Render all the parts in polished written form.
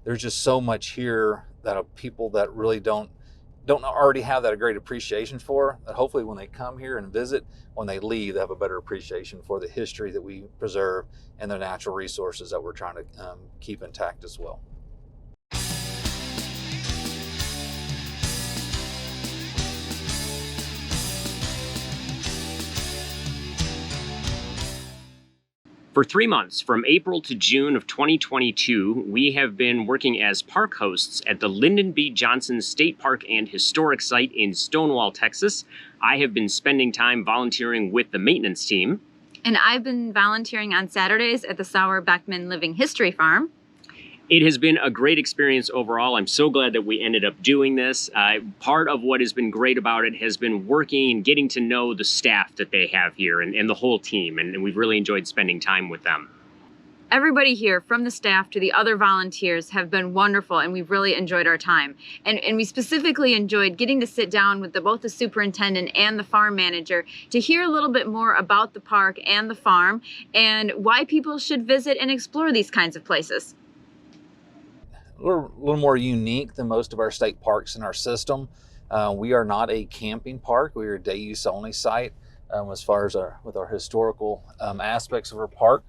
there's just so much here that people that really don't already have that a great appreciation for, that hopefully when they come here and visit, when they leave, they have a better appreciation for the history that we preserve and the natural resources that we're trying to keep intact as well. For 3 months, from April to June of 2022, we have been working as park hosts at the Lyndon B. Johnson State Park and Historic Site in Stonewall, Texas. I have been spending time volunteering with the maintenance team. And I've been volunteering on Saturdays at the Sauer Beckman Living History Farm. It has been a great experience overall. I'm so glad that we ended up doing this. Part of what has been great about it has been working and getting to know the staff that they have here and the whole team, and we've really enjoyed spending time with them. Everybody here, from the staff to the other volunteers, have been wonderful, and we've really enjoyed our time. And we specifically enjoyed getting to sit down with both the superintendent and the farm manager to hear a little bit more about the park and the farm and why people should visit and explore these kinds of places. We're a little more unique than most of our state parks in our system. We are not a camping park. We are a day use only site as far as with our historical aspects of our park.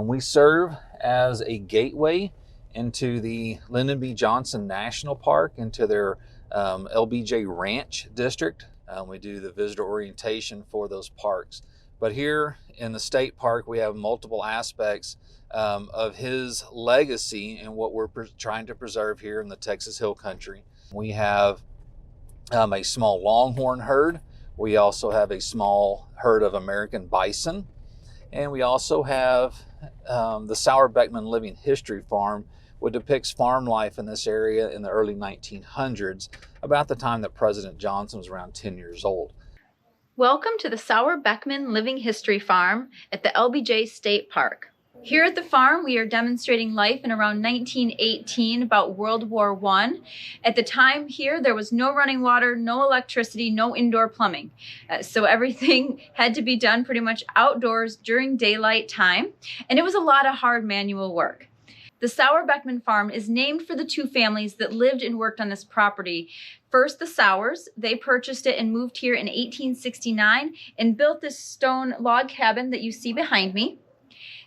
We serve as a gateway into the Lyndon B. Johnson National Park, into their LBJ Ranch District. We do the visitor orientation for those parks. But here in the state park, we have multiple aspects of his legacy and what we're trying to preserve here in the Texas Hill Country. We have a small longhorn herd. We also have a small herd of American bison. And we also have the Sauer Beckman Living History Farm, which depicts farm life in this area in the early 1900s, about the time that President Johnson was around 10 years old. Welcome to the Sauer Beckman Living History Farm at the LBJ State Park. Here at the farm, we are demonstrating life in around 1918, about World War I. At the time here, there was no running water, no electricity, no indoor plumbing. So everything had to be done pretty much outdoors during daylight time, and it was a lot of hard manual work. The Sauer Beckman farm is named for the two families that lived and worked on this property. First, the Sauers. They purchased it and moved here in 1869 and built this stone log cabin that you see behind me.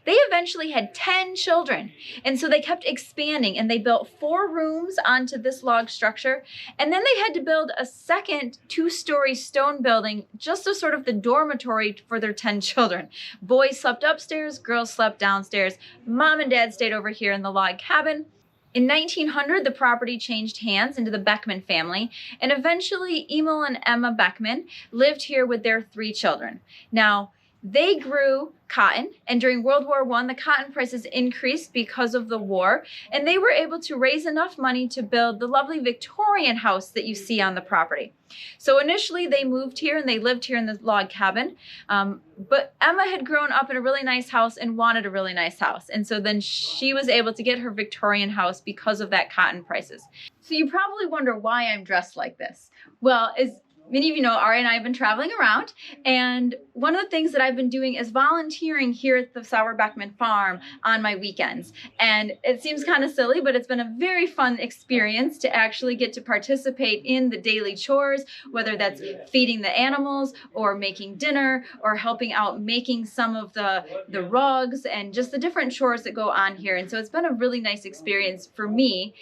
They eventually had 10 children, and so they kept expanding, and they built 4 rooms onto this log structure, and then they had to build a second 2-story stone building just as sort of the dormitory for their 10 children. Boys slept upstairs, girls slept downstairs. Mom and Dad stayed over here in the log cabin. In 1900, the property changed hands into the Beckman family, and eventually Emil and Emma Beckman lived here with their 3 children. Now, they grew cotton, and during World War I, the cotton prices increased because of the war, and they were able to raise enough money to build the lovely Victorian house that you see on the property. So initially, they moved here and they lived here in the log cabin, but Emma had grown up in a really nice house and wanted a really nice house, and so then she was able to get her Victorian house because of that cotton prices. So you probably wonder why I'm dressed like this. Well, as many of you know, Ari and I have been traveling around, and one of the things that I've been doing is volunteering here at the Sauer Beckman farm on my weekends. And it seems kind of silly, but it's been a very fun experience to actually get to participate in the daily chores, whether that's feeding the animals or making dinner or helping out making some of the rugs and just the different chores that go on here. And so it's been a really nice experience for me.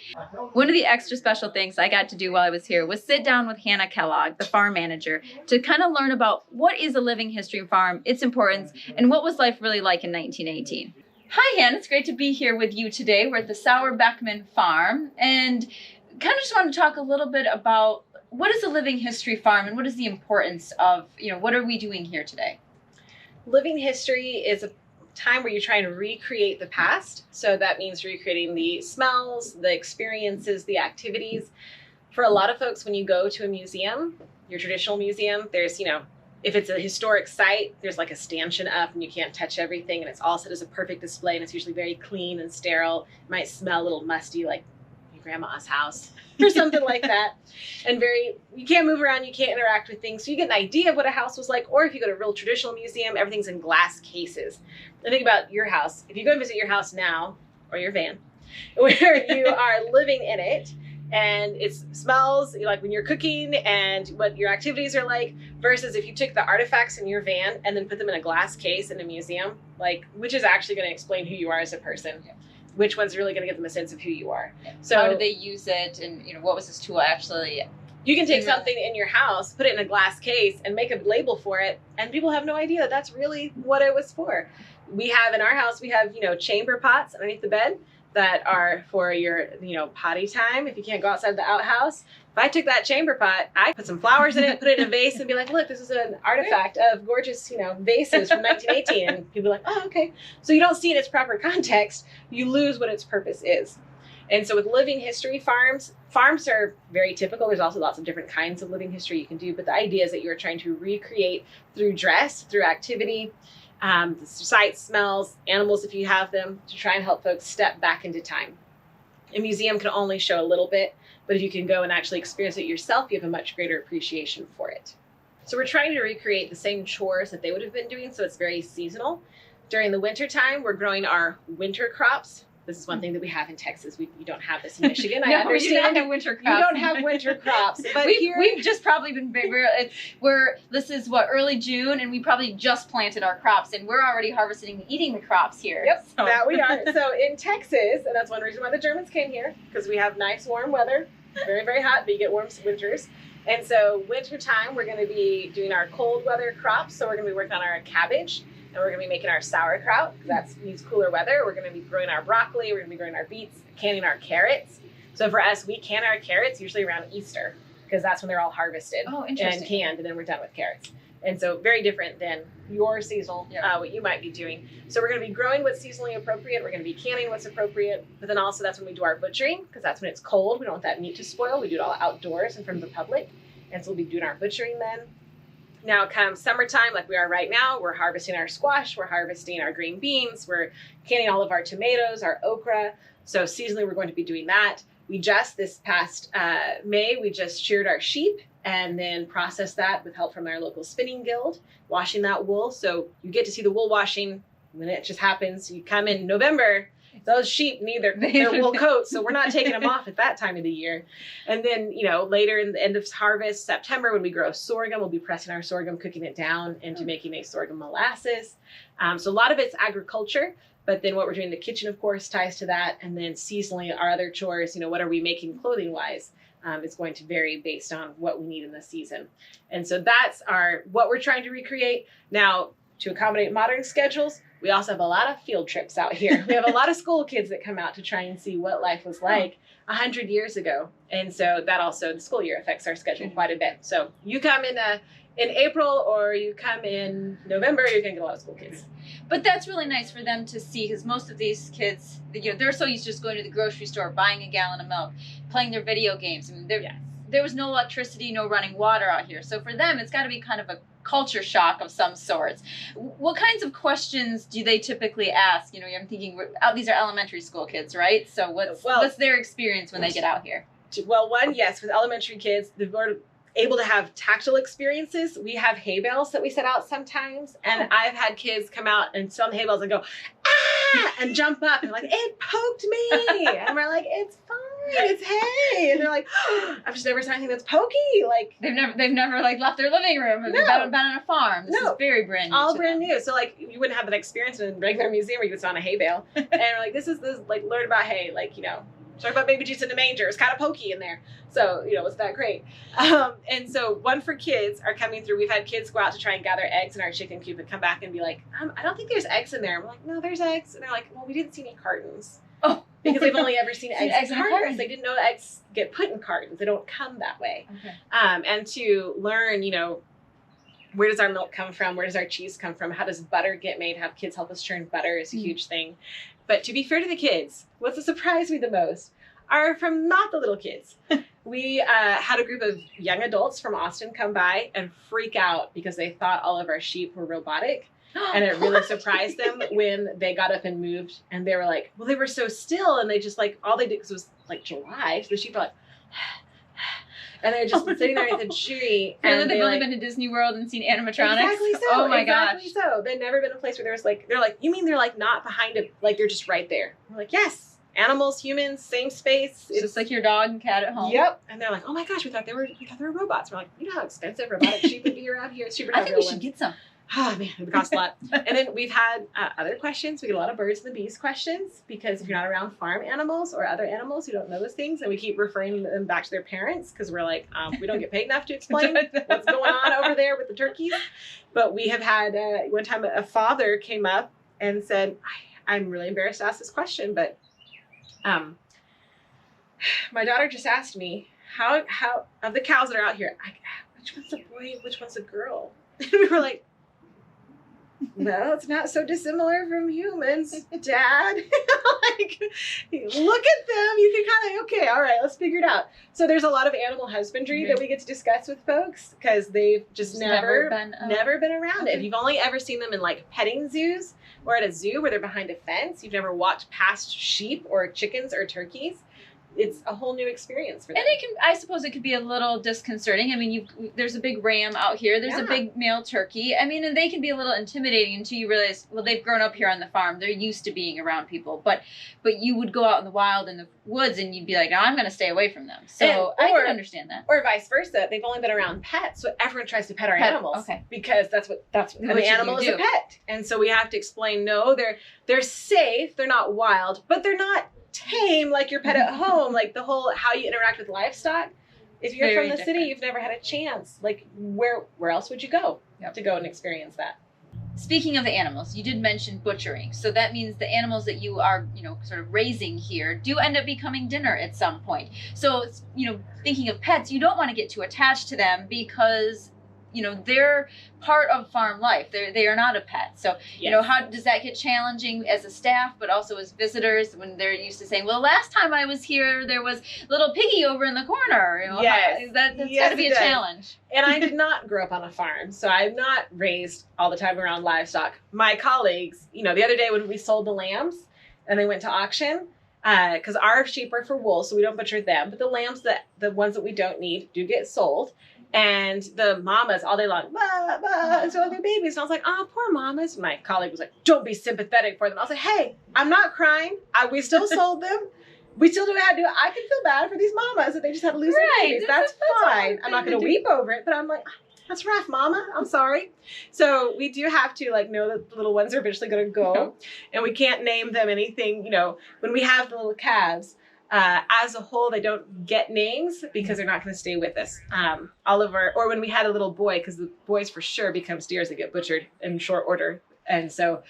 One of the extra special things I got to do while I was here was sit down with Hannah Kellogg, the farm manager, to kind of learn about what is a living history farm, its importance, and what was life really like in 1918. Hi, Hannah. It's great to be here with you today. We're at the Sauer Beckman farm, and kind of just want to talk a little bit about what is a living history farm and what is the importance of, what are we doing here today? Living history is a time where you're trying to recreate the past. So that means recreating the smells, the experiences, the activities. For a lot of folks, when you go to a museum, your traditional museum, there's, if it's a historic site, there's like a stanchion up and you can't touch everything, and it's all set as a perfect display, and it's usually very clean and sterile. It might smell a little musty, like your grandma's house or something like that. And you can't move around, you can't interact with things. So you get an idea of what a house was like. Or if you go to a real traditional museum, everything's in glass cases. And think about your house. If you go and visit your house now, or your van, where you are living in it. And it smells like when you're cooking and what your activities are like, versus if you took the artifacts in your van and then put them in a glass case in a museum, like, which is actually going to explain who you are as a person. Yeah. Which one's really going to give them a sense of who you are. Yeah. So how did they use it, and what was this tool actually? you can take something in your house, put it in a glass case, and make a label for it, and people have no idea that that's really what it was for. We have in our house, we have chamber pots underneath the bed that are for your, potty time if you can't go outside the outhouse. If I took that chamber pot, I put some flowers in it, put it in a vase, and be like, look, this is an artifact of gorgeous, vases from 1918. And people are like, oh, okay. So you don't see it in its proper context. You lose what its purpose is. And so with living history farms are very typical. There's also lots of different kinds of living history you can do. But the idea is that you're trying to recreate through dress, through activity, the sights, smells, animals if you have them, to try and help folks step back into time. A museum can only show a little bit, but if you can go and actually experience it yourself, you have a much greater appreciation for it. So we're trying to recreate the same chores that they would have been doing, so it's very seasonal. During the winter time, we're growing our winter crops. This is one thing that we have in Texas. You don't have this in Michigan. No, I understand. You don't have winter crops. You don't have winter crops. But we've just probably been this is early June, and we probably just planted our crops, and we're already harvesting and eating the crops here. Yep, so. that we are. So in Texas, and that's one reason why the Germans came here, because we have nice warm weather. Very, very hot, but you get warm winters. And so winter time, we're going to be doing our cold weather crops. So we're going to be working on our cabbage. And we're going to be making our sauerkraut, because that needs cooler weather. We're going to be growing our broccoli. We're going to be growing our beets, canning our carrots. So for us, we can our carrots usually around Easter, because that's when they're all harvested and canned, and then we're done with carrots. And so very different than your seasonal, what you might be doing. So we're going to be growing what's seasonally appropriate. We're going to be canning what's appropriate. But then also that's when we do our butchering, because that's when it's cold. We don't want that meat to spoil. We do it all outdoors in front of the public. And so we'll be doing our butchering then. Now come summertime, like we are right now, we're harvesting our squash, we're harvesting our green beans, we're canning all of our tomatoes, our okra. So seasonally, we're going to be doing that. We just, this past May, we just sheared our sheep and then processed that with help from our local spinning guild, washing that wool. So you get to see the wool washing when it just happens. You come in November, those sheep need their wool coats, so we're not taking them off at that time of the year. And then, later in the end of harvest, September, when we grow sorghum, we'll be pressing our sorghum, cooking it down into making a sorghum molasses. So a lot of it's agriculture, but then what we're doing in the kitchen, of course, ties to that. And then seasonally, our other chores, what are we making clothing-wise? It's going to vary based on what we need in the season. And so that's what we're trying to recreate. Now, to accommodate modern schedules, we also have a lot of field trips out here. We have a lot of school kids that come out to try and see what life was like 100 years ago. And so that also, the school year affects our schedule quite a bit. So you come in April or you come in November, you're going to get a lot of school kids. But that's really nice for them to see, because most of these kids, they're so used to just going to the grocery store, buying a gallon of milk, playing their video games. I mean, there was no electricity, no running water out here. So for them, it's got to be kind of a culture shock of some sorts. What kinds of questions do they typically ask? I'm thinking these are elementary school kids, right? So what's their experience when they get out here? Well, one, yes, with elementary kids, we're able to have tactile experiences. We have hay bales that we set out sometimes, and I've had kids come out and sit on the hay bales and go, ah, and jump up and like, it poked me. And we're like, it's fine. It's hay. And they're like, oh, I've just never seen anything that's pokey. Like they've never like left their living room. They've been on a farm. This is very brand new. All brand new. So like you wouldn't have that experience in a regular museum where you would sit on a hay bale. And we're like, this like learn about hay. Like, talk about baby Jesus in the manger. It's kind of pokey in there. So, it's that great. And so one for kids are coming through. We've had kids go out to try and gather eggs in our chicken coop and come back and be like, I don't think there's eggs in there. And we're like, no, there's eggs. And they're like, well, we didn't see any cartons. Oh. Because they've only ever seen eggs in cartons. They didn't know eggs get put in cartons. They don't come that way. Okay. And to learn, where does our milk come from? Where does our cheese come from? How does butter get made? Have kids help us churn butter is a huge thing. But to be fair to the kids, what's surprised me the most are from not the little kids. We had a group of young adults from Austin come by and freak out because they thought all of our sheep were robotic. And it really surprised them when they got up and moved. And they were like, well, they were so still. And they just all they did, because it was like July. So the sheep were like, and they're just sitting there at the tree. And they've only been to Disney World and seen animatronics. Exactly so. Oh my exactly gosh. So. They'd never been a place where there was they're like, you mean they're like not behind it, like they're just right there. We're like, yes. animals, humans, same space. It's just like your dog and cat at home. Yep. And they're like, oh my gosh, we thought they were robots. We're like, you know how expensive robotic sheep would be around here? It's cheaper to I have think we real should ones. get some. Oh man, it costs a lot. And then we've had other questions. We get a lot of birds and the bees questions, because if you're not around farm animals or other animals who don't know those things, and we keep referring them back to their parents, because we're like, we don't get paid enough to explain what's going on over there with the turkeys. But we have had one time a father came up and said, I'm really embarrassed to ask this question, but my daughter just asked me how of the cows that are out here, which one's a boy and which one's a girl? And we were like, well, it's not so dissimilar from humans, Dad. Like, look at them. You can kind of, okay, all right, let's figure it out. So there's a lot of animal husbandry that we get to discuss with folks, because they've just never been around it. If you've only ever seen them in like petting zoos or at a zoo where they're behind a fence, you've never walked past sheep or chickens or turkeys, it's a whole new experience for them. And it can, I suppose it could be a little disconcerting. I mean, there's a big ram out here. There's a big male turkey. I mean, and they can be a little intimidating until you realize, well, they've grown up here on the farm. They're used to being around people. But you would go out in the wild, in the woods, and you'd be like, no, I'm going to stay away from them. So I can understand that. Or vice versa. They've only been around pets, so everyone tries to pet our animals. Okay. Because that's what an animal is, a pet. And so we have to explain, no, they're safe. They're not wild, but they're not tame like your pet at home. Like the whole how you interact with livestock, if you're from the city, you've never had a chance. Like where else would you go to go and experience that? Speaking of the animals, you did mention butchering, so that means the animals that you are sort of raising here do end up becoming dinner at some point. So thinking of pets, you don't want to get too attached to them, because they're part of farm life. They are not a pet. So, how does that get challenging as a staff, but also as visitors, when they're used to saying, well, last time I was here, there was little piggy over in the corner. Yes. That's got to be a challenge. And I did not grow up on a farm, so I'm not raised all the time around livestock. My colleagues, the other day when we sold the lambs and they went to auction, because our sheep are for wool, so we don't butcher them, but the lambs, the ones that we don't need, do get sold. And the mamas all day long, bah, bah, so they're babies. And I was like, oh, poor mamas. My colleague was like, don't be sympathetic for them. I was like, hey, I'm not crying. We still sold them. We still do have to do it. I can feel bad for these mamas that they just had to lose their babies. That's fine. I'm not going to weep over it, but I'm like, that's rough, mama. I'm sorry. So we do have to know that the little ones are eventually going to go, and we can't name them anything. When we have the little calves, as a whole, they don't get names because they're not going to stay with us. Or when we had a little boy, because the boys for sure become steers that get butchered in short order. And so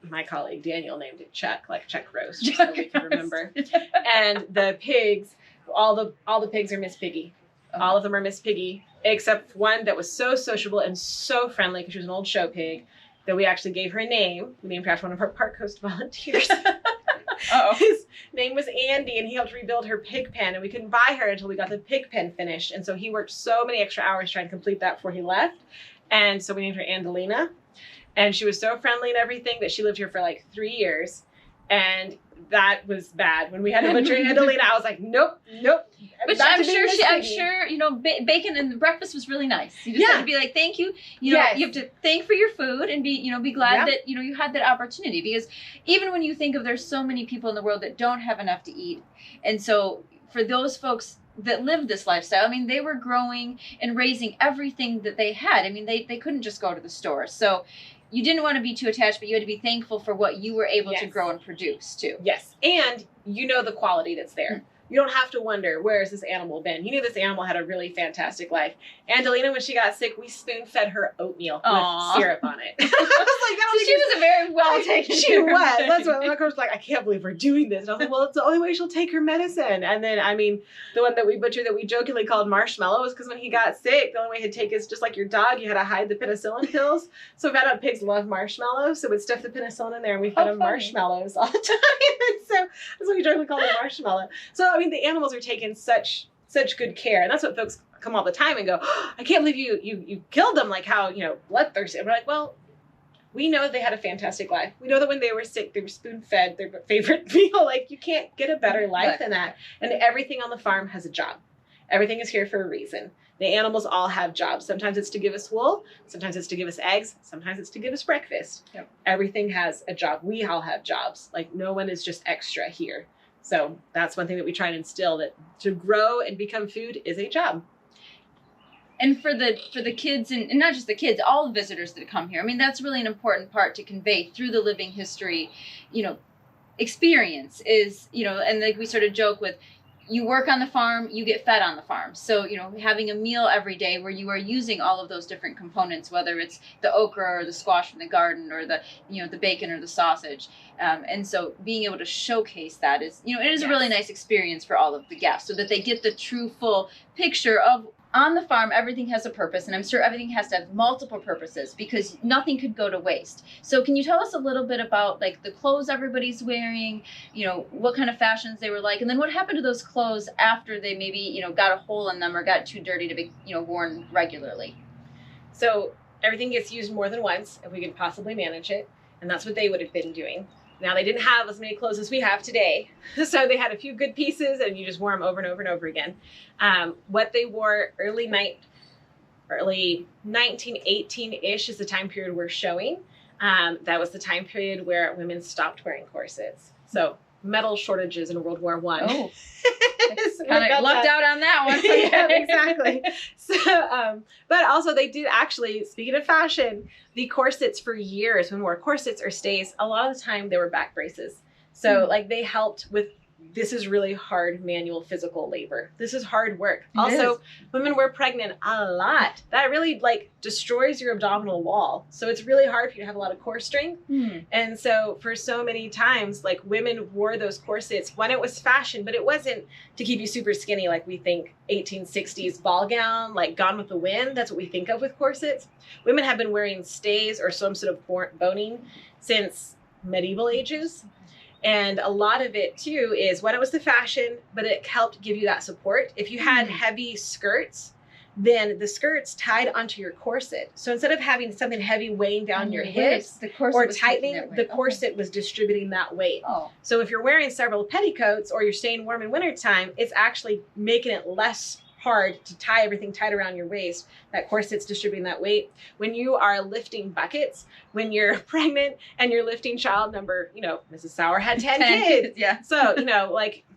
my colleague Daniel named it Chuck, like Chuck Roast, so we can remember. And the pigs, all the pigs are Miss Piggy. All of them are Miss Piggy, except one that was so sociable and so friendly, because she was an old show pig, that we actually gave her a name. We named her after one of our Park Coast volunteers. His name was Andy, and he helped rebuild her pig pen, and we couldn't buy her until we got the pig pen finished. And so he worked so many extra hours trying to complete that before he left. And so we named her Andalina, and she was so friendly and everything that she lived here for like 3 years. And that was bad. When we had to butcher Andalina, I was like, nope. Which I'm sure, bacon and the breakfast was really nice. You just have to be like, thank you. You have to thank for your food and be glad that, you had that opportunity. Because even when you think of, there's so many people in the world that don't have enough to eat. And so for those folks that live this lifestyle, I mean, they were growing and raising everything that they had. I mean, they couldn't just go to the store. So you didn't want to be too attached, but you had to be thankful for what you were able to grow and produce too. Yes. And the quality that's there. You don't have to wonder, where has this animal been? You knew this animal had a really fantastic life. Andalina, when she got sick, we spoon-fed her oatmeal with syrup on it. I was like, she was a very well taken. She was. That's what my coach was like, I can't believe we're doing this. And I was like, well, it's the only way she'll take her medicine. And then, the one that we butchered that we jokingly called Marshmallow was because when he got sick, the only way he'd take is just like your dog, you had to hide the penicillin pills. So we found out pigs love marshmallows, so we'd stuff the penicillin in there and we fed them marshmallows all the time. And so that's what we jokingly called it, Marshmallow. So, the animals are taken such good care. And that's what folks come all the time and go, oh, I can't believe you killed them, like how, bloodthirsty. And we're like, well, we know they had a fantastic life. We know that when they were sick, they were spoon-fed their favorite meal. Like, you can't get a better life than that. And everything on the farm has a job. Everything is here for a reason. The animals all have jobs. Sometimes it's to give us wool. Sometimes it's to give us eggs. Sometimes it's to give us breakfast. Everything has a job. We all have jobs. Like, no one is just extra here. So that's one thing that we try and instill, that to grow and become food is a job. And for the kids, and not just the kids, all the visitors that come here, I mean, that's really an important part to convey through the living history, experience is, and like we sort of joke with, you work on the farm, you get fed on the farm. So, having a meal every day where you are using all of those different components, whether it's the okra or the squash from the garden or the, the bacon or the sausage. And so being able to showcase that is, it is a really nice experience for all of the guests so that they get the true full picture of, on the farm, everything has a purpose, and I'm sure everything has to have multiple purposes because nothing could go to waste. So can you tell us a little bit about like the clothes everybody's wearing, what kind of fashions they were like, and then what happened to those clothes after they maybe, got a hole in them or got too dirty to be, worn regularly? So everything gets used more than once if we could possibly manage it, and that's what they would have been doing. Now, they didn't have as many clothes as we have today, so they had a few good pieces, and you just wore them over and over and over again. What they wore early 1918-ish is the time period we're showing. That was the time period where women stopped wearing corsets. So metal shortages in World War I. Oh, kind of lucked out on that one. Yeah, exactly. So, but also they did actually, speaking of fashion, the corsets for years, when we wore corsets or stays, a lot of the time they were back braces. So like they helped with, this is really hard manual physical labor. This is hard work. Also, women were pregnant a lot. That really destroys your abdominal wall. So it's really hard for you to have a lot of core strength. And so for so many times, women wore those corsets when it was fashion, but it wasn't to keep you super skinny like we think 1860s ball gown, like Gone with the Wind. That's what we think of with corsets. Women have been wearing stays or some sort of boning since medieval ages. And a lot of it too is when it was the fashion, but it helped give you that support. If you had heavy skirts, then the skirts tied onto your corset. So instead of having something heavy weighing down your hips or tightening, the corset was distributing that weight. Oh. So if you're wearing several petticoats or you're staying warm in wintertime, it's actually making it less hard to tie everything tight around your waist. That corset's distributing that weight. When you are lifting buckets, when you're pregnant and you're lifting child number, Mrs. Sauer had 10 kids. Yeah. So,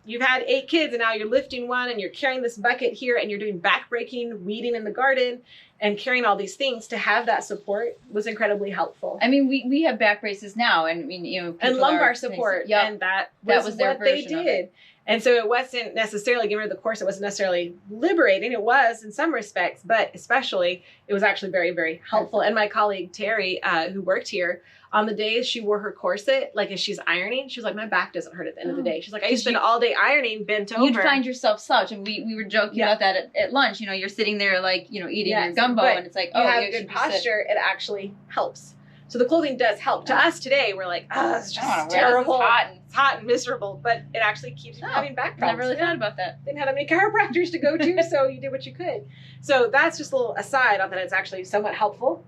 you've had 8 kids and now you're lifting one and you're carrying this bucket here and you're doing backbreaking, weeding in the garden and carrying all these things. To have that support was incredibly helpful. I mean, we have back braces now, and and lumbar support. Yep. And that was their what they version of did. it. And so it wasn't necessarily, given the course, it wasn't necessarily liberating. It was in some respects, but especially it was actually very, very helpful. And my colleague Terry, who worked here, on the days she wore her corset, as she's ironing, she was like, my back doesn't hurt at the end of the day. She's like, I used to spend all day ironing, bent over. You'd find yourself slouched. And we were joking about that at lunch. You're sitting there eating your gumbo, and it's like, you have good posture. It actually helps. So the clothing does help. To us today, we're like, it's just terrible. It's hot and miserable, but it actually keeps you from having back problems. Never really thought about that. Didn't have that many chiropractors to go to, so you did what you could. So that's just a little aside on that. It's actually somewhat helpful,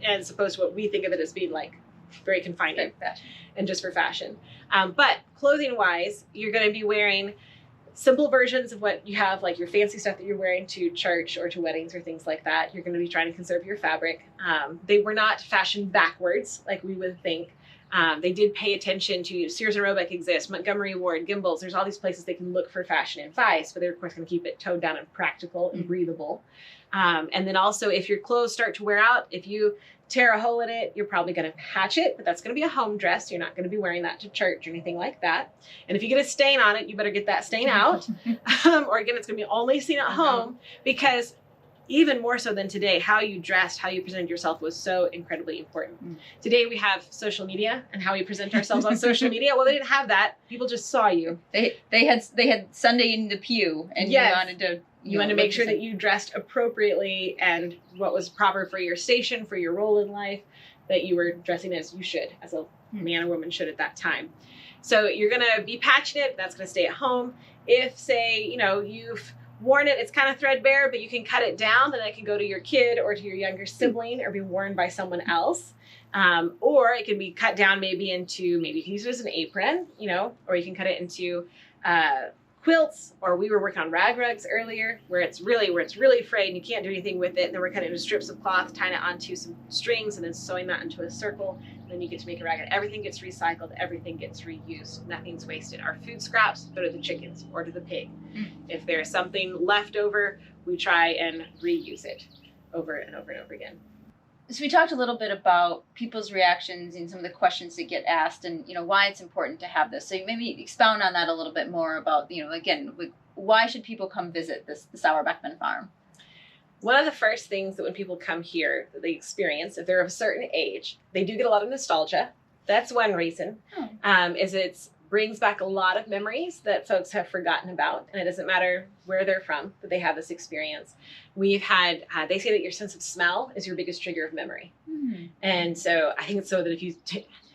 as opposed to what we think of it as being very confining and just for fashion. But clothing-wise, you're going to be wearing simple versions of what you have, your fancy stuff that you're wearing to church or to weddings or things like that. You're going to be trying to conserve your fabric. They were not fashioned backwards like we would think. They did pay attention to Sears and Roebuck exists, Montgomery Ward, Gimbels. There's all these places they can look for fashion advice, but they're of course going to keep it toned down and practical and breathable. And then also, if your clothes start to wear out, if you tear a hole in it, you're probably going to patch it, but that's going to be a home dress. You're not going to be wearing that to church or anything like that. And if you get a stain on it, you better get that stain out. Or again, it's going to be only seen at home, because even more so than today, how you dressed, how you presented yourself was so incredibly important. Today we have social media and how we present ourselves on social media. Well, they didn't have that. People just saw you. They had Sunday in the pew, and you wanted to. You want to make sure that you dressed appropriately and what was proper for your station, for your role in life, that you were dressing as you should, as a man or woman should at that time. So you're going to be patching it. That's going to stay at home. If, say, you've worn it, it's kind of threadbare, but you can cut it down, then it can go to your kid or to your younger sibling or be worn by someone else. Or it can be maybe you can use it as an apron, or you can cut it into quilts, or we were working on rag rugs earlier, where it's really frayed and you can't do anything with it. And then we're cutting into strips of cloth, tying it onto some strings, and then sewing that into a circle. And then you get to make a rag. Everything gets recycled. Everything gets reused. Nothing's wasted. Our food scraps go to the chickens or to the pig. If there's something left over, we try and reuse it over and over and over again. So we talked a little bit about people's reactions and some of the questions that get asked, and why it's important to have this. So maybe expound on that a little bit more about again, why should people come visit the Sauer Beckman farm? One of the first things that when people come here that they experience, if they're of a certain age, they do get a lot of nostalgia. That's one reason. Is it brings back a lot of memories that folks have forgotten about, and it doesn't matter where they're from, that they have this experience. We've had, they say that your sense of smell is your biggest trigger of memory. And so I think it's so that if you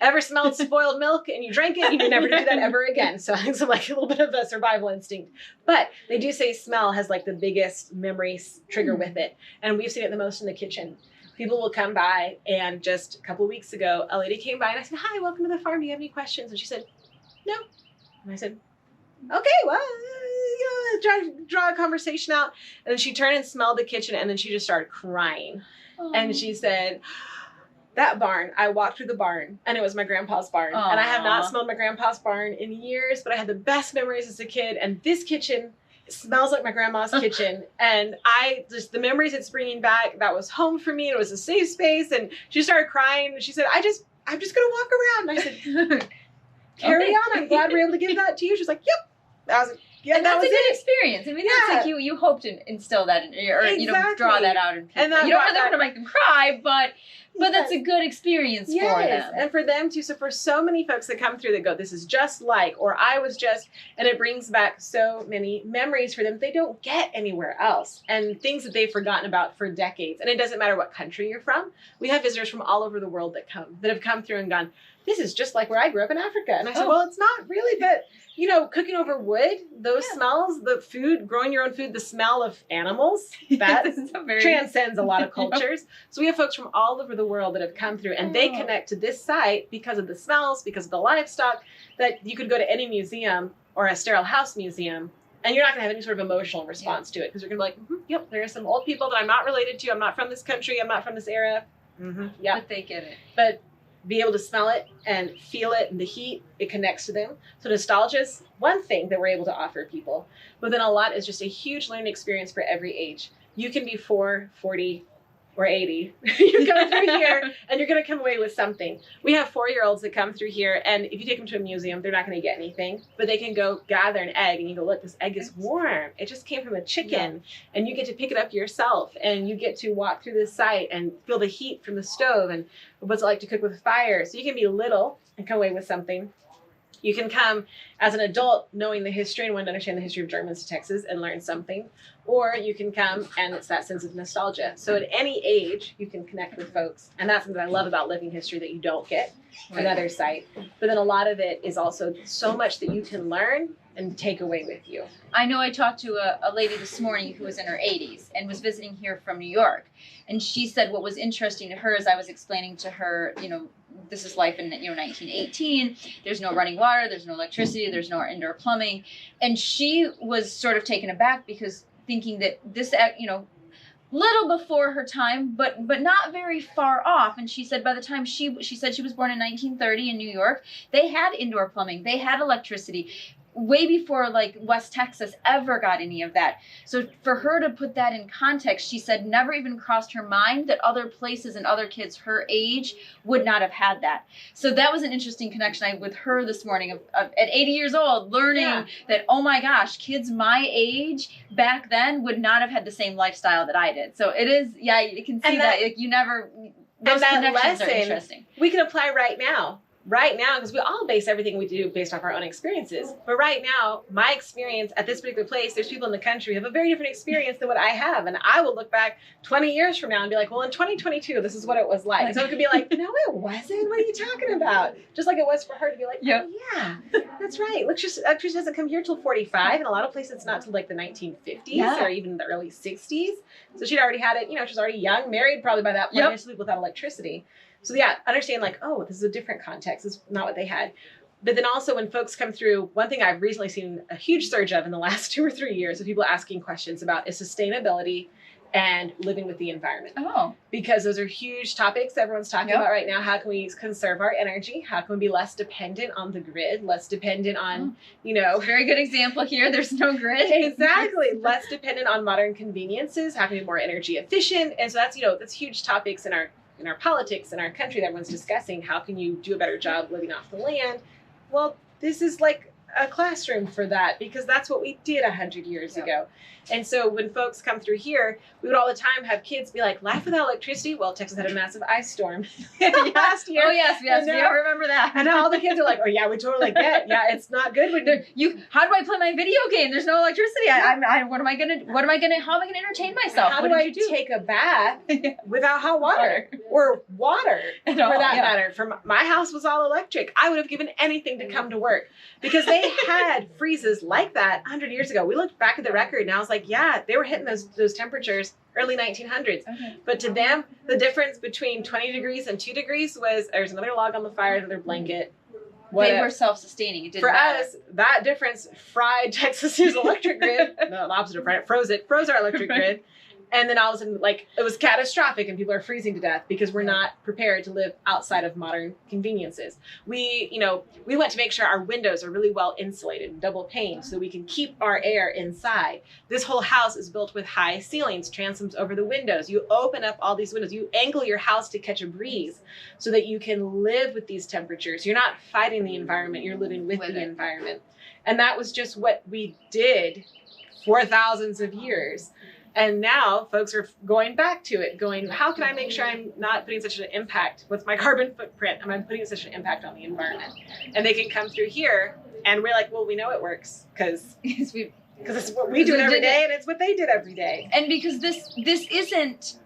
ever smelled spoiled milk and you drank it, you can never do that ever again. So I think it's like a little bit of a survival instinct. But they do say smell has like the biggest memory trigger with it. And we've seen it the most in the kitchen. People will come by, and just a couple of weeks ago, a lady came by and I said, "Hi, welcome to the farm. Do you have any questions?" And she said, "No." And I said, "Okay, well, try to draw a conversation out." And then she turned and smelled the kitchen, and then she just started crying. And she said, "That barn, I walked through the barn, and it was my grandpa's barn. And I have not smelled my grandpa's barn in years, but I had the best memories as a kid. And this kitchen smells like my grandma's kitchen. And the memories it's bringing back, that was home for me. It was a safe space." And she started crying. And she said, I'm just going to walk around." And I said, "Carry on. I'm glad we're able to give that to you." She's like, "Yep." I was like, "Yeah, and that's a good experience. I mean, that's like you hope to instill that or draw that out in people. And you don't really want to make them cry, but that's a good experience for them. And for them too. So for so many folks that come through that go, "This is just like," or "I was just," and it brings back so many memories for them they don't get anywhere else, and things that they've forgotten about for decades. And it doesn't matter what country you're from. We have visitors from all over the world that have come through and gone, "This is just like where I grew up in Africa." And I said, "Well, it's not really, but cooking over wood, those smells, the food, growing your own food, the smell of animals, that transcends a lot of cultures." So we have folks from all over the world that have come through, and they connect to this site because of the smells, because of the livestock, that you could go to any museum or a sterile house museum, and you're not going to have any sort of emotional response to it, because you're going to be like, "Yep, there are some old people that I'm not related to. I'm not from this country. I'm not from this era." Yeah. But they get it. But be able to smell it and feel it and the heat, it connects to them. So nostalgia is one thing that we're able to offer people. But then a lot is just a huge learning experience for every age. You can be 4, 40, or 80. You come through here and you're going to come away with something. We have 4-year-olds that come through here, and if you take them to a museum, they're not going to get anything, but they can go gather an egg, and you go, "Look, this egg is warm. It just came from a chicken." And you get to pick it up yourself, and you get to walk through this site and feel the heat from the stove, and what's it like to cook with fire. So you can be little and come away with something. You can come as an adult knowing the history and want to understand the history of Germans to Texas and learn something. Or you can come and it's that sense of nostalgia. So at any age, you can connect with folks. And that's something I love about living history that you don't get another site. But then a lot of it is also so much that you can learn and take away with you. I know I talked to a lady this morning who was in her 80s and was visiting here from New York. And she said what was interesting to her is I was explaining to her, this is life in 1918. There's no running water, there's no electricity, there's no indoor plumbing. And she was sort of taken aback because thinking that this, little before her time, but not very far off. And she said by the time she said she was born in 1930 in New York, they had indoor plumbing, they had electricity. Way before like West Texas ever got any of that. So for her to put that in context, she said never even crossed her mind that other places and other kids her age would not have had that. So that was an interesting connection with her this morning of at 80 years old, learning that, oh my gosh, kids my age back then would not have had the same lifestyle that I did. So it is, you can see that like, you never, those connections are interesting. We can apply right now. Right now, because we all base everything we do based off our own experiences. But right now, my experience at this particular place, there's people in the country who have a very different experience than what I have. And I will look back 20 years from now and be like, well, in 2022, this is what it was like. So it could be like, no, it wasn't. What are you talking about? Just like it was for her to be like, oh, yeah, that's right. Electricity doesn't come here till 45. In a lot of places, it's not till like the 1950s or even the early 60s. So she'd already had it, she's already young, married probably by that point, without electricity. So understand like, oh, this is a different context. This is not what they had. But then also when folks come through, one thing I've recently seen a huge surge of in the last 2 or 3 years of people asking questions about is sustainability and living with the environment. Oh. Because those are huge topics everyone's talking about right now. How can we conserve our energy? How can we be less dependent on the grid, less dependent on, you know. Very good example here. There's no grid. Exactly. Less dependent on modern conveniences. How can we be more energy efficient? And so that's, you know, that's huge topics in our politics, in our country that everyone's discussing. How can you do a better job living off the land? Well, this is like a classroom for that, because that's what we did 100 years ago. And so when folks come through here, we would all the time have kids be like, life without electricity? Well, Texas had a massive ice storm last year. Oh, yes, we remember that. And all the kids are like, oh, yeah, we totally get. Yeah, it's not good when how do I play my video game? There's no electricity. How am I gonna entertain myself? How do I take a bath without hot water or water for that matter? My house was all electric. I would have given anything to come to work, because they had freezes like that 100 years ago. We looked back at the record and I was like, yeah, they were hitting those temperatures early 1900s. Okay. But to them, the difference between 20 degrees and 2 degrees was there's another log on the fire, another blanket. They were self-sustaining. It didn't matter. Us, that difference fried Texas's electric grid. No, the opposite of fried it. Froze our electric grid. And then all of a sudden, like, it was catastrophic and people are freezing to death because we're not prepared to live outside of modern conveniences. We went to make sure our windows are really well insulated, double pane, so we can keep our air inside. This whole house is built with high ceilings, transoms over the windows. You open up all these windows. You angle your house to catch a breeze so that you can live with these temperatures. You're not fighting the environment. You're living with the environment. And that was just what we did for thousands of years. And now folks are going back to it, going, how can I make sure I'm not putting such an impact? What's my carbon footprint? Am I putting such an impact on the environment? And they can come through here and we're like, well, we know it works because it's what we do every day and it's what they did every day. And because this isn't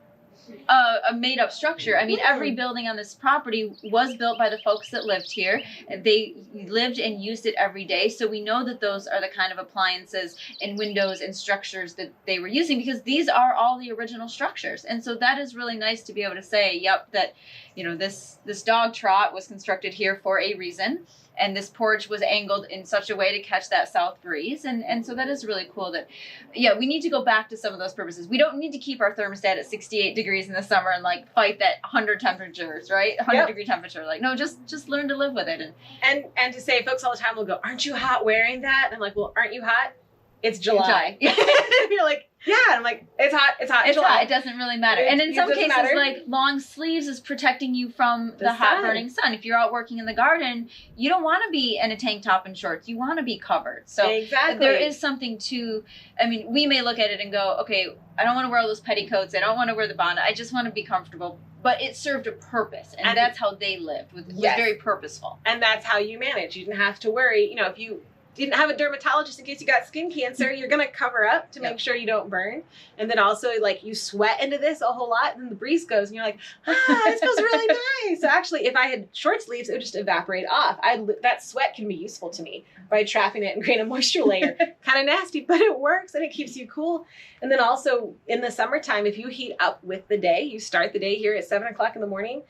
a made-up structure. I mean, every building on this property was built by the folks that lived here, and they lived and used it every day. So we know that those are the kind of appliances and windows and structures that they were using, because these are all the original structures. And so that is really nice to be able to say, yep, that, you know, this dog trot was constructed here for a reason. And this porch was angled in such a way to catch that south breeze. And so that is really cool that, yeah, we need to go back to some of those purposes. We don't need to keep our thermostat at 68 degrees in the summer and like fight that 100 temperatures, right? 100 degree temperature. Like, no, just learn to live with it. And to say, folks all the time will go, aren't you hot wearing that? And I'm like, well, aren't you hot? It's July. You're like, yeah. And I'm like, it's hot. It's July. Hot. It doesn't really matter. And in some cases, like long sleeves is protecting you from the hot burning sun. If you're out working in the garden, you don't want to be in a tank top and shorts. You want to be covered. So there is something to, I mean, we may look at it and go, okay, I don't want to wear all those petticoats. I don't want to wear the bonnet. I just want to be comfortable. But it served a purpose. And that's how they lived. It was very purposeful. And that's how you manage. You didn't have to worry. You know, if you didn't have a dermatologist in case you got skin cancer, you're going to cover up to make sure you don't burn. And then also, like, you sweat into this a whole lot, and then the breeze goes, and you're like, this feels really nice. So actually, if I had short sleeves, it would just evaporate off. That sweat can be useful to me by trapping it and creating a moisture layer. Kind of nasty, but it works, and it keeps you cool. And then also, in the summertime, if you heat up with the day, you start the day here at 7 o'clock in the morning,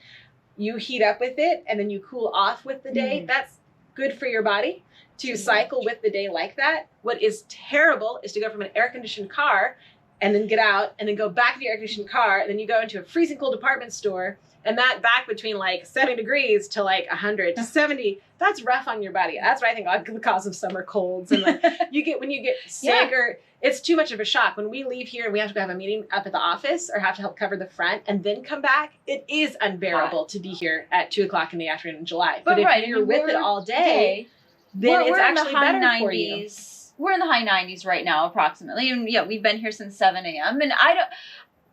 you heat up with it, and then you cool off with the day. That's good for your body to cycle with the day like that. What is terrible is to go from an air-conditioned car and then get out and then go back to your air-conditioned car, and then you go into a freezing cold department store, and that back between like 70 degrees to like 100 to 70, that's rough on your body. That's what I think the cause of summer colds. And like when you get sick or it's too much of a shock. When we leave here and we have to go have a meeting up at the office or have to help cover the front and then come back, it is unbearable to be here at 2 o'clock in the afternoon in July. But if you're with it all day, then it's actually better for you. We're in the high 90s right now, approximately. And yeah, we've been here since 7 a.m. And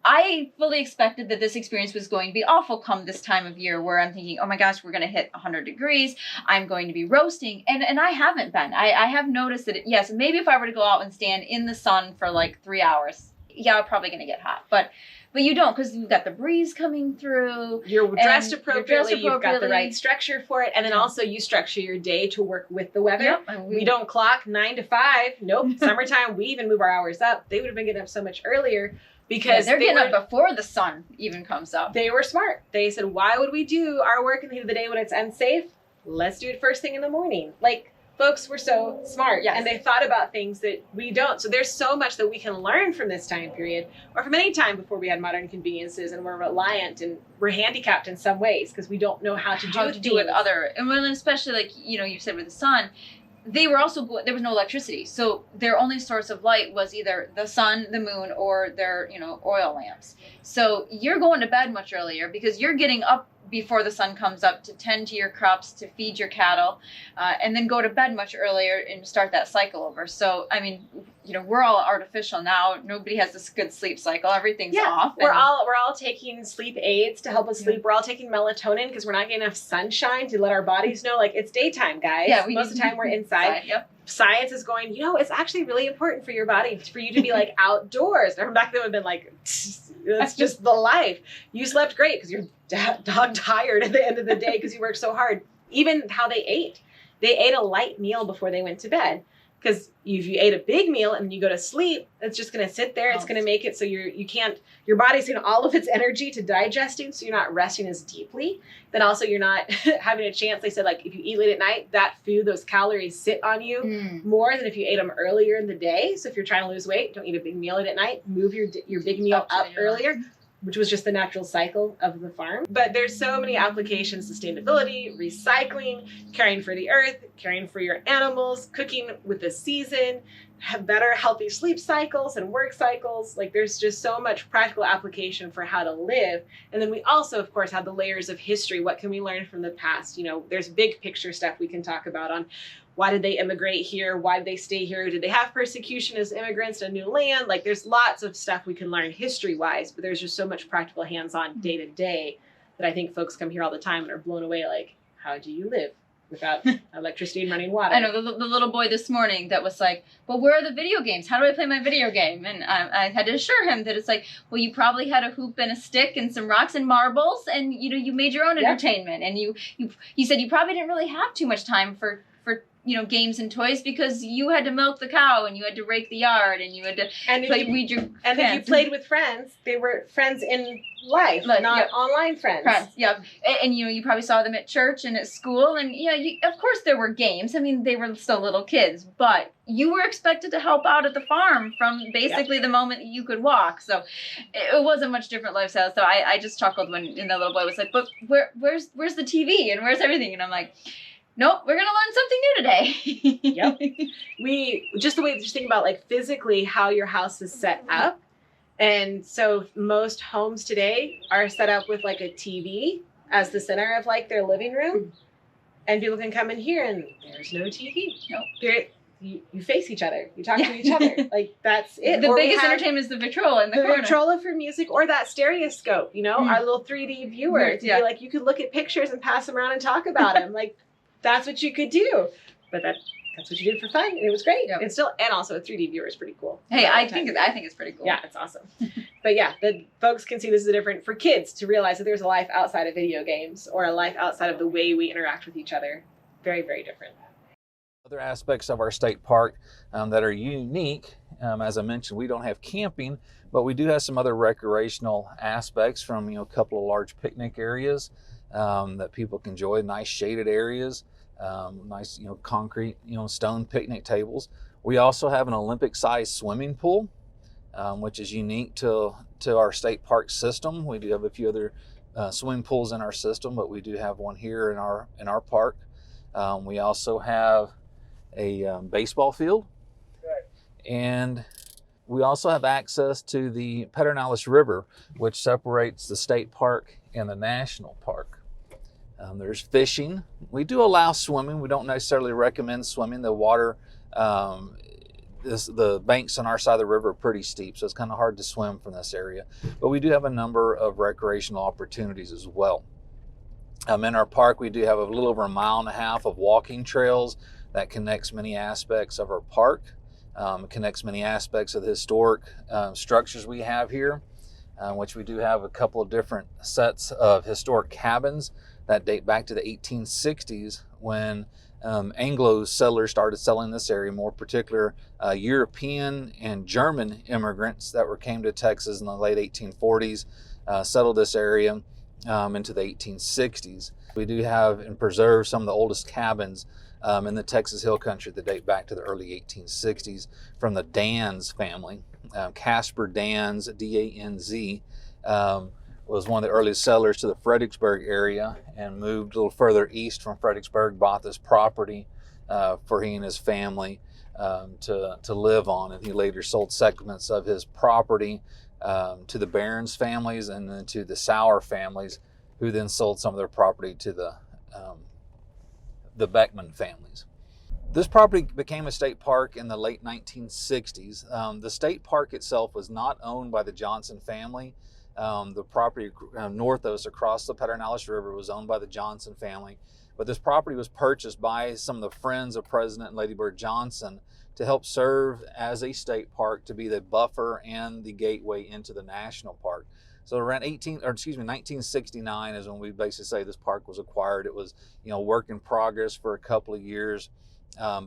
I fully expected that this experience was going to be awful come this time of year, where I'm thinking, oh my gosh, we're going to hit 100 degrees. I'm going to be roasting. And I haven't been. I have noticed that, yes, maybe if I were to go out and stand in the sun for like 3 hours, yeah, I'm probably going to get hot. But you don't, because you've got the breeze coming through. You're dressed appropriately. You've got the right structure for it. And then also you structure your day to work with the weather. Yep. We don't clock 9 to 5. Nope. Summertime, we even move our hours up. They would have been getting up so much earlier because they're getting up before the sun even comes up. They were smart. They said, why would we do our work in the heat of the day when it's unsafe? let's do it first thing in the morning. Like, folks were so smart, Yes. and they thought about things that we don't. So there's so much that we can learn from this time period, or from any time before we had modern conveniences, and we're reliant and we're handicapped in some ways because we don't know how to do it other. And when, especially like, you know, you said with the sun, they were also, there was no electricity. So their only source of light was either the sun, the moon, or their, you know, oil lamps. So you're going to bed much earlier because you're getting up before the sun comes up to tend to your crops, to feed your cattle, and then go to bed much earlier and start that cycle over. So, I mean, you know, we're all artificial now. Nobody has this good sleep cycle. Everything's off. We're all taking sleep aids to help us sleep. We're all taking melatonin because we're not getting enough sunshine to let our bodies know, like, it's daytime, guys. Yeah, most of the time we're inside. Yep. Science is going, you know, it's actually really important for your body, for you to be like outdoors. And back then would have been like, it's just the life. You slept great because you're dog tired at the end of the day because you worked so hard. Even how they ate a light meal before they went to bed. Because if you ate a big meal and you go to sleep, it's just going to sit there. It's going to make it so your body's getting all of its energy to digesting, so you're not resting as deeply. Then also you're not having a chance. They said, like, if you eat late at night, that food, those calories sit on you more than if you ate them earlier in the day. So if you're trying to lose weight, don't eat a big meal late at night. Move your big meal up earlier, which was just the natural cycle of the farm. But there's so many applications: sustainability, recycling, caring for the earth, caring for your animals, cooking with the season, have better healthy sleep cycles and work cycles. Like, there's just so much practical application for how to live. And then we also, of course, have the layers of history. What can we learn from the past? You know, there's big picture stuff we can talk about on why did they immigrate here? Why did they stay here? Did they have persecution as immigrants to a new land? Like, there's lots of stuff we can learn history-wise, but there's just so much practical hands-on day-to-day that I think folks come here all the time and are blown away, like, how do you live without electricity and running water? I know, the little boy this morning that was like, well, where are the video games? How do I play my video game? And I had to assure him that it's like, well, you probably had a hoop and a stick and some rocks and marbles, and, you know, you made your own entertainment. And you said you probably didn't really have too much time for you know, games and toys because you had to milk the cow and you had to rake the yard and you had to weed your And if you played with friends, they were friends in life, not online friends. And you know, you probably saw them at church and at school, and of course there were games. I mean, they were still little kids, but you were expected to help out at the farm from basically the moment you could walk. So it was a much different lifestyle. So I just chuckled when the little boy was like, but where's the TV and where's everything? And I'm like, nope, we're going to learn something new today. Just think about, like, physically how your house is set up. And so most homes today are set up with, like, a TV as the center of, like, their living room. And people can come in here and there's no TV. Nope. You face each other. You talk to each other. Like, that's it. The biggest entertainment is the Victrola in the corner. The Victrola for music, or that stereoscope, you know, our little 3D viewer. To be like, you could look at pictures and pass them around and talk about them. Like, that's what you could do. But that's what you did for fun, and it was great. Yep. And also a 3D viewer is pretty cool. Hey, I think it's pretty cool. Yeah, it's awesome. But yeah, the folks can see this is different for kids to realize that there's a life outside of video games, or a life outside of the way we interact with each other. Very, very different. Other aspects of our state park that are unique, as I mentioned, we don't have camping, but we do have some other recreational aspects, from, you know, a couple of large picnic areas that people can enjoy, nice shaded areas, nice, you know, concrete, you know, stone picnic tables. We also have an Olympic-sized swimming pool, which is unique to our state park system. We do have a few other swimming pools in our system, but we do have one here in our park. We also have a baseball field, and we also have access to the Pedernales River, which separates the state park and the national park. There's fishing. We do allow swimming. We don't necessarily recommend swimming. The water, the banks on our side of the river are pretty steep, so it's kind of hard to swim from this area. But we do have a number of recreational opportunities as well. In our park, we do have a little over 1.5 miles of walking trails that connects many aspects of our park. It connects many aspects of the historic structures we have here, which we do have a couple of different sets of historic cabins that date back to the 1860s, when Anglo settlers started settling this area, more particular European and German immigrants that came to Texas in the late 1840s, settled this area. into the 1860s. We do have and preserve some of the oldest cabins in the Texas Hill Country that date back to the early 1860s from the Danz family. Casper Danz, D-A-N-Z, was one of the earliest settlers to the Fredericksburg area and moved a little further east from Fredericksburg, bought this property for he and his family to live on, and he later sold segments of his property to the Barons families and then to the Sauer families, who then sold some of their property to the Beckman families. This property became a state park in the late 1960s. The state park itself was not owned by the Johnson family. The property north of us across the Pedernales River was owned by the Johnson family, but this property was purchased by some of the friends of President and Lady Bird Johnson to help serve as a state park, to be the buffer and the gateway into the national park. So around 1969 is when we basically say this park was acquired. It was, work in progress for a couple of years.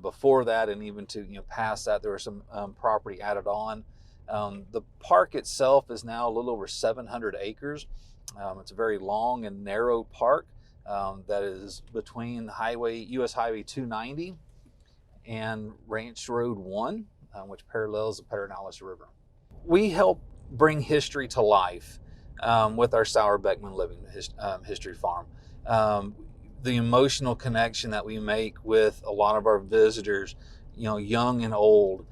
Before that, and even to past that, there was some property added on. The park itself is now a little over 700 acres. It's a very long and narrow park that is between US Highway 290 and Ranch Road 1, which parallels the Pedernales River. We help bring history to life with our Sauer Beckman Living History Farm. The emotional connection that we make with a lot of our visitors, young and old,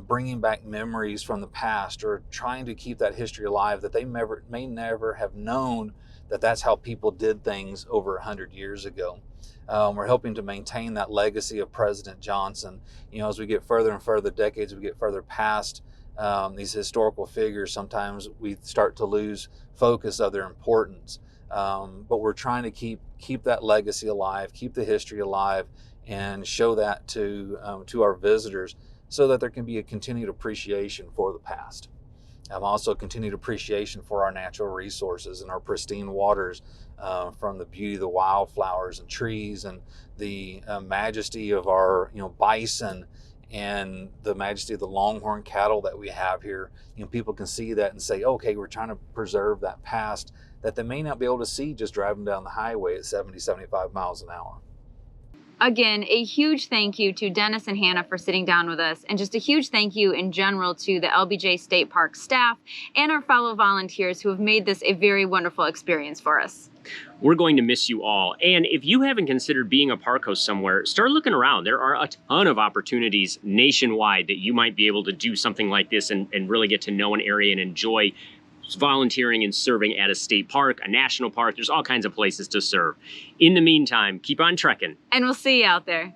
bringing back memories from the past or trying to keep that history alive that they may never have known that that's how people did things over 100 years ago. We're helping to maintain that legacy of President Johnson. As we get further and further decades, we get further past these historical figures, sometimes we start to lose focus of their importance. But we're trying to keep that legacy alive, keep the history alive, and show that to our visitors so that there can be a continued appreciation for the past. Also continued appreciation for our natural resources and our pristine waters, from the beauty of the wildflowers and trees and the majesty of our bison and the majesty of the longhorn cattle that we have here. People can see that and say, okay, we're trying to preserve that past that they may not be able to see just driving down the highway at 70, 75 miles an hour. Again, a huge thank you to Dennis and Hannah for sitting down with us, and just a huge thank you in general to the LBJ State Park staff and our fellow volunteers who have made this a very wonderful experience for us. We're going to miss you all. And if you haven't considered being a park host somewhere, start looking around. There are a ton of opportunities nationwide that you might be able to do something like this and really get to know an area and enjoy volunteering and serving at a state park, a national park. There's all kinds of places to serve. In the meantime, keep on trekking. And we'll see you out there.